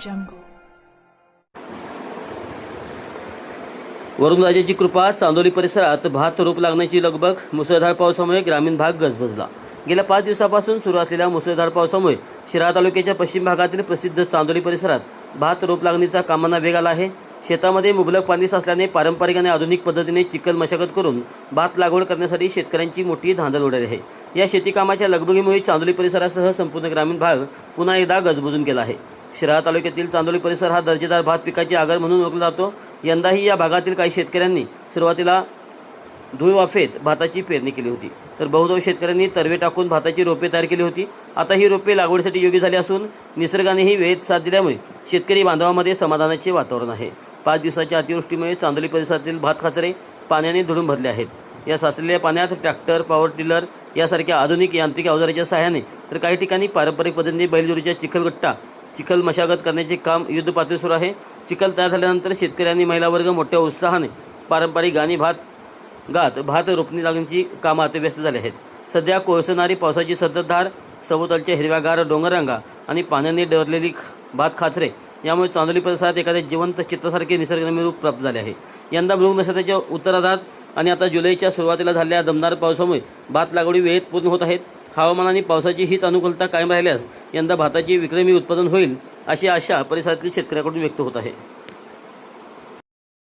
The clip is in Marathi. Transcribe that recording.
jungle. वरुणराजाची कृपा. चांदोली परिसरात भात रोप लागण्याची लगबग. मुसळधार पावसामुळे ग्रामीण भाग गजबजला. गेल्या 5 दिवसापासून सुरू असलेल्या मुसळधार पावसामुळे शिराळा तालुक्याच्या पश्चिम भागातील प्रसिद्ध चांदोली परिसरात भात रोप लागणीचा कामांना वेग आला आहे. शेतामध्ये मुबलक पाणी साचल्याने पारंपरिक आणि आधुनिक पद्धतीने चिखल मशागत करून भात लागवड करण्यासाठी शेतकऱ्यांची मोठी धांदल उडाली आहे. या शेती कामाच्या लगबगीमुळे चांदोली परिसरासह संपूर्ण ग्रामीण भाग पुन्हा एकदा गजबजून गेला आहे. शिराळा तालुक्यातील चांदोली परिसर हा दर्जेदार भात पिकाची आगर म्हणून ओळखला जातो. यंदाही या भागातील काही शेतकऱ्यांनी सुरुवातीला धूळ वाफेत भाताची पेरणी केली होती, तर बहुतांश शेतकऱ्यांनी तरवे टाकून भाताची रोपे तयार केली होती. आता ही रोपे लागवडीसाठी योग्य झाली असून निसर्गानेही वेळेत साथ दिल्यामुळे शेतकरी बांधवांमध्ये समाधानाचे वातावरण आहे. 5 दिवसाच्या अतिवृष्टीमुळे चांदोली परिसरातील भात खाचरे पाण्याने धुळून भरले आहेत. या साचलेल्या पाण्यात ट्रॅक्टर, पॉवर टिलर यासारख्या आधुनिक यांत्रिक अवजाराच्या सहाय्याने तर काही ठिकाणी पारंपरिक पद्धतीने बैलजोडीच्या चिखल मशागत करण्याचे काम युद्धपातळीवर सुरू आहे. चिखल तयार झाल्यानंतर शेतकरी आणि महिला वर्ग मोठ्या उत्साहाने पारंपरिक गाणी भात रोपणी लागण्याची कामात व्यस्त झाले आहेत. सध्या कोसळणारी पावसाची संततधार, सभोवतालच्या हिरव्यागार डोंगररांगा आणि पाण्याने डरलेली भात खाचरे यामुळे चांदोली परिसरात एखाद्या जिवंत चित्रासारखे निसर्गरम्य रूप प्राप्त झाले आहे. यंदा मृग नक्षत्राच्या उत्तरार्धात आणि आता जुलैच्या सुरुवातीला झालेल्या दमदार पावसामुळे भात लागवडी वेळेत पूर्ण होत आहेत. हवामान आणि पावसाची हीच अनुकूलता कायम राहिल्यास यंदा भाताचे विक्रमी उत्पादन होईल अशी आशा परिसरातील शेतकऱ्यांकडून व्यक्त होत आहे.